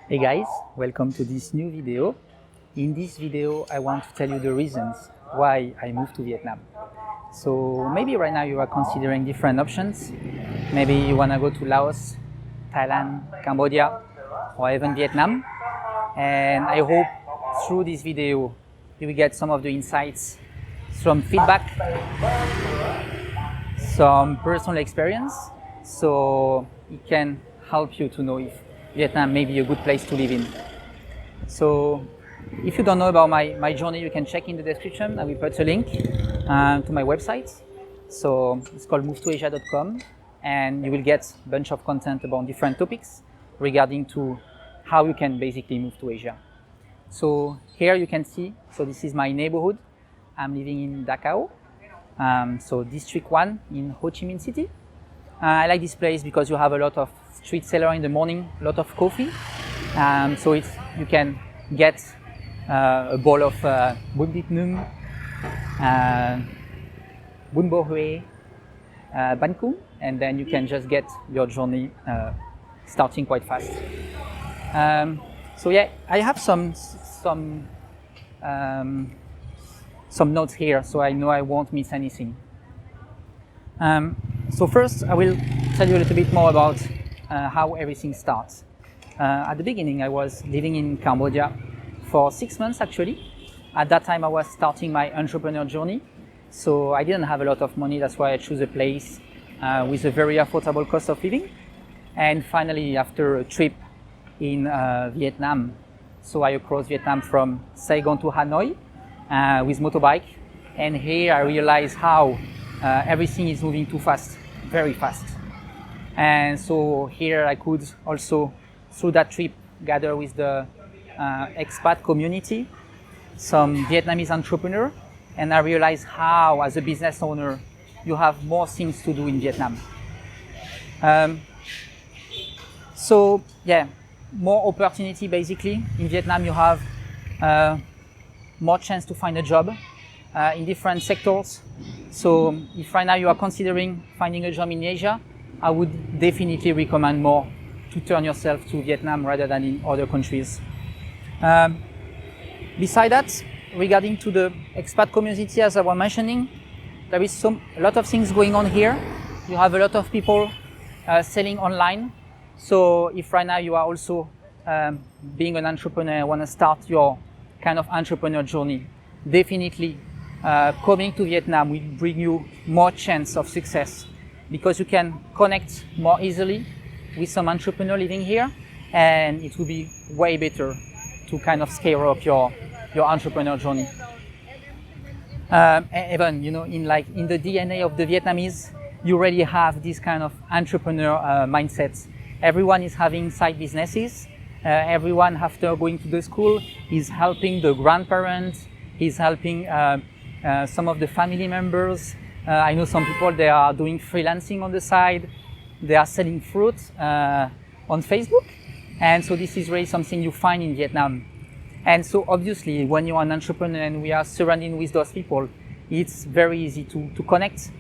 Hey guys, welcome to this new video. In this video, I want to tell you the reasons why I moved to Vietnam. So maybe right now you are considering different options. Maybe you want to go to Laos, Thailand, Cambodia, or even Vietnam. And I hope through this video you will get some of the insights, some feedback, some personal experience, so it can help you to know if Vietnam may be a good place to live in. So if you don't know about my journey, you can check in the description. I will put a link to my website. So it's called movetoasia.com, and you will get a bunch of content about different topics regarding to how you can basically move to Asia. So here you can see, so this is my neighborhood. I'm living in Dak Kao, so District 1 in Ho Chi Minh City. I like this place because you have a lot of street seller in the morning, a lot of coffee. So you can get a bowl of bún thịt nướng, bún bò Huế, bánh cuốn, and then you can just get your journey starting quite fast. So yeah, I have some notes here, so I know I won't miss anything. So first, I will tell you a little bit more about how everything starts. At the beginning, I was living in Cambodia for 6 months actually. At that time, I was starting my entrepreneur journey. So I didn't have a lot of money, that's why I chose a place with a very affordable cost of living. And finally, after a trip in Vietnam, so I crossed Vietnam from Saigon to Hanoi with motorbike. And here I realized how everything is moving too fast, very fast. And so here I could also, through that trip, gather with the expat community, some Vietnamese entrepreneur, and I realized how, as a business owner, you have more things to do in Vietnam. So yeah, more opportunity basically. In Vietnam you have more chance to find a job in different sectors. So if right now you are considering finding a job in Asia, I would definitely recommend more to turn yourself to Vietnam rather than in other countries. Besides that, regarding to the expat community, as I was mentioning, there is a lot of things going on here. You have a lot of people selling online. So if right now you are also being an entrepreneur, want to start your kind of entrepreneur journey, definitely coming to Vietnam will bring you more chance of success, because you can connect more easily with some entrepreneur living here, and it will be way better to kind of scale up your entrepreneur journey. Even, you know, in the DNA of the Vietnamese, you already have this kind of entrepreneur mindset. Everyone is having side businesses. Everyone, after going to the school, is helping the grandparents, is helping some of the family members. I know some people, they are doing freelancing on the side. They are selling fruit on Facebook. And so this is really something you find in Vietnam. And so obviously, when you are an entrepreneur and we are surrounded with those people, it's very easy to connect,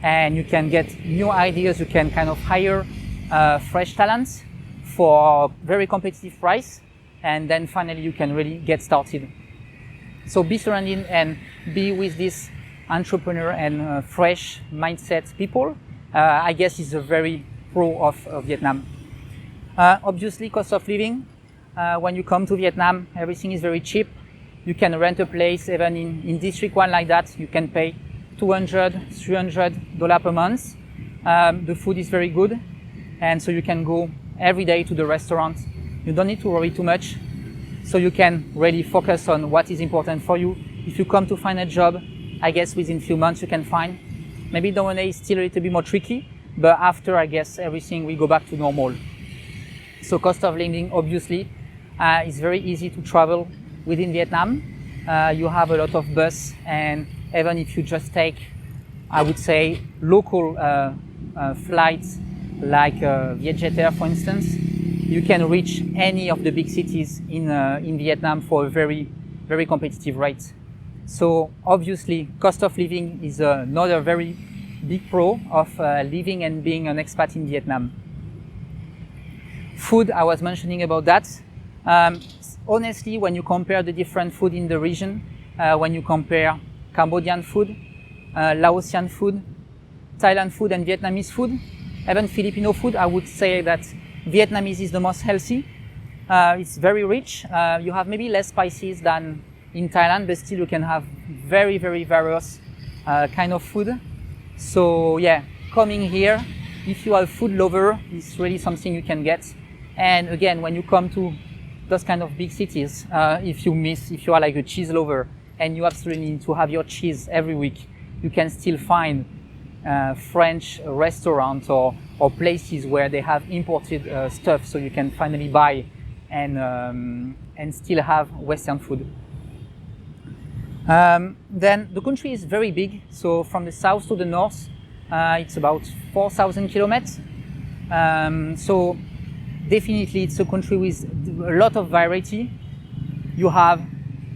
and you can get new ideas. You can kind of hire fresh talents for very competitive price, and then finally you can really get started. So be surrounded and be with this entrepreneur and fresh mindset people. I guess is a very pro of Vietnam. Obviously, cost of living. When you come to Vietnam, everything is very cheap. You can rent a place, even in District 1 like that. You can pay $200, $300 per month. The food is very good, and so you can go every day to the restaurant. You don't need to worry too much, so you can really focus on what is important for you. If you come to find a job, I guess within a few months you can find. Maybe the 1 day is still a little bit more tricky, but after, I guess everything will go back to normal. So cost of living, obviously, it's very easy to travel within Vietnam. You have a lot of bus, and even if you just take, I would say, local flights like Vietjet Air, for instance, you can reach any of the big cities in Vietnam for a very, very competitive rate. So obviously, cost of living is another very big pro of living and being an expat in Vietnam. Food, I was mentioning about that. Honestly, when you compare the different food in the region, when you compare Cambodian food, Laotian food, Thailand food and Vietnamese food, even Filipino food, I would say that Vietnamese is the most healthy. It's very rich. You have maybe less spices than in Thailand, but still you can have very, very various kind of food. So yeah, coming here, if you are a food lover, it's really something you can get. And again, when you come to those kind of big cities, if you are like a cheese lover and you absolutely need to have your cheese every week, you can still find French restaurants or places where they have imported stuff, so you can finally buy and still have Western food. Then the country is very big, so from the south to the north, it's about 4,000 kilometers. So definitely it's a country with a lot of variety. You have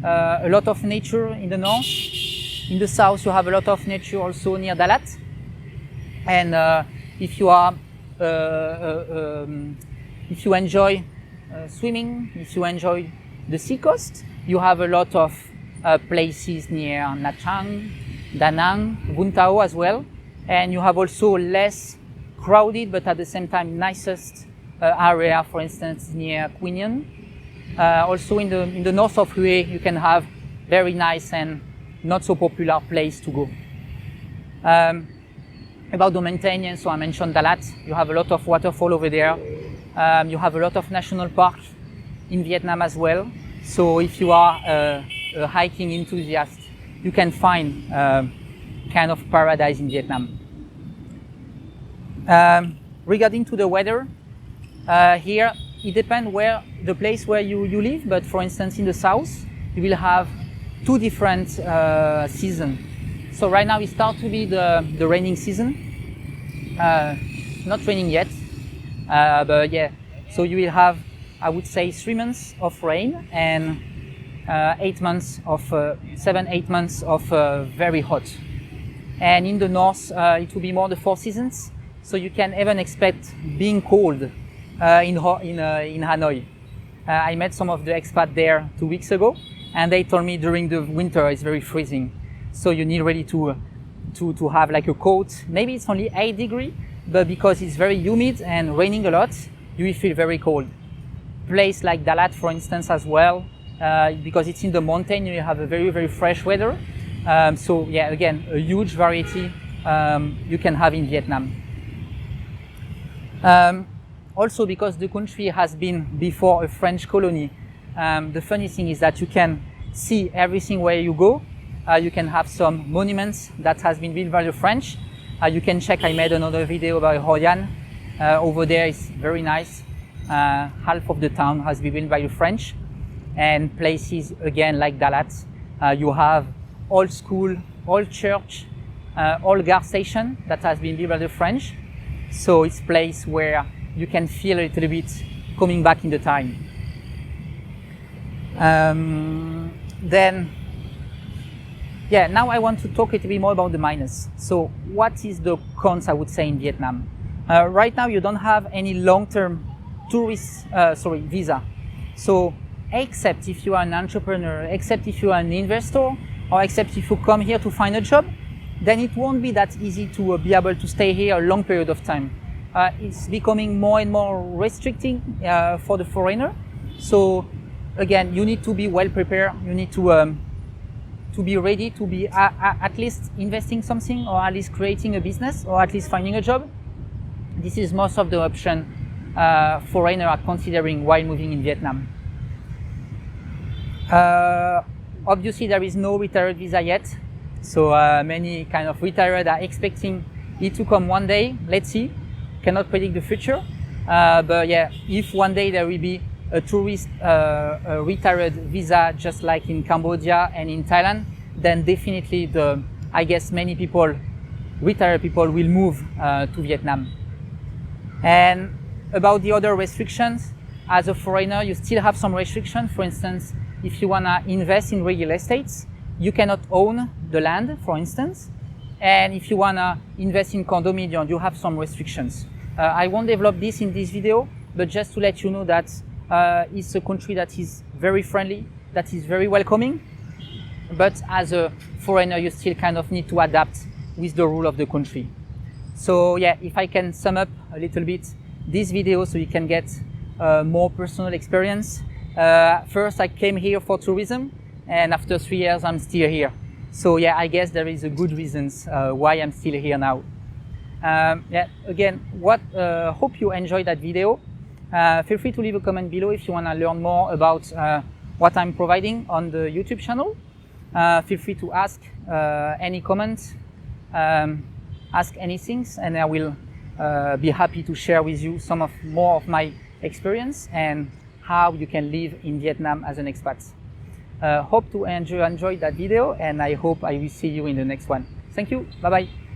a lot of nature in the north. In the south, you have a lot of nature also near Dalat. And if you enjoy swimming, if you enjoy the seacoast, you have a lot of places near Nha Trang, Da Nang, Vung Tau as well. And you have also less crowded, but at the same time nicest area, for instance, near Quy Nhon. Also in the north of Hue, you can have very nice and not so popular place to go. About the maintenance, so I mentioned Dalat. You have a lot of waterfall over there. You have a lot of national parks in Vietnam as well. So if you are a hiking enthusiast, you can find kind of paradise in Vietnam. Regarding to the weather, here it depends where the place where you live, but for instance in the south you will have two different seasons. So right now it starts to be the raining season. Not raining yet, but yeah, so you will have, I would say, 3 months of rain and 8 months of 7-8 months of very hot. And in the north it will be more the 4 seasons, so you can even expect being cold in Hanoi. I met some of the expats there 2 weeks ago, and they told me during the winter it's very freezing. So you need really to have like a coat. Maybe it's only 8 degrees, but because it's very humid and raining a lot, you will feel very cold. Place like Dalat, for instance, as well, because it's in the mountain, you have a very, very fresh weather. So yeah, again, a huge variety you can have in Vietnam. Also, because the country has been before a French colony, the funny thing is that you can see everything where you go. You can have some monuments that has been built by the French. You can check, I made another video about Hoi An. Over there is very nice. Half of the town has been built by the French. And places, again, like Dalat, you have old school, old church, old gas station that has been built by the French. So it's a place where you can feel a little bit coming back in the time. Then, yeah, now I want to talk a little bit more about the minus. So what is the cons, I would say, in Vietnam? Right now you don't have any long-term tourist, visa. So except if you are an entrepreneur, except if you are an investor, or except if you come here to find a job, then it won't be that easy to be able to stay here a long period of time. It's becoming more and more restricting for the foreigner. So again, you need to be well prepared. You need to be ready to be at least investing something, or at least creating a business, or at least finding a job. This is most of the option foreigners are considering while moving in Vietnam. Obviously, there is no retired visa yet, so many kind of retired are expecting it to come one day. Let's see. Cannot predict the future, but yeah, if one day there will be a tourist retired visa just like in Cambodia and in Thailand, then definitely I guess many people, retired people, will move to Vietnam. And about the other restrictions, as a foreigner, you still have some restrictions. For instance, if you want to invest in real estates, you cannot own the land, for instance. And if you want to invest in condominium, you have some restrictions. I won't develop this in this video, but just to let you know that it's a country that is very friendly, that is very welcoming, but as a foreigner, you still kind of need to adapt with the rule of the country. So yeah, if I can sum up a little bit this video so you can get more personal experience. First, I came here for tourism, and after 3 years, I'm still here. So yeah, I guess there is a good reasons why I'm still here now. Yeah, again, hope you enjoyed that video. Feel free to leave a comment below if you want to learn more about what I'm providing on the YouTube channel. Feel free to ask any comments, ask anything, and I will be happy to share with you some more of my experience and how you can live in Vietnam as an expat. Hope to enjoy that video, and I hope I will see you in the next one. Thank you. Bye bye.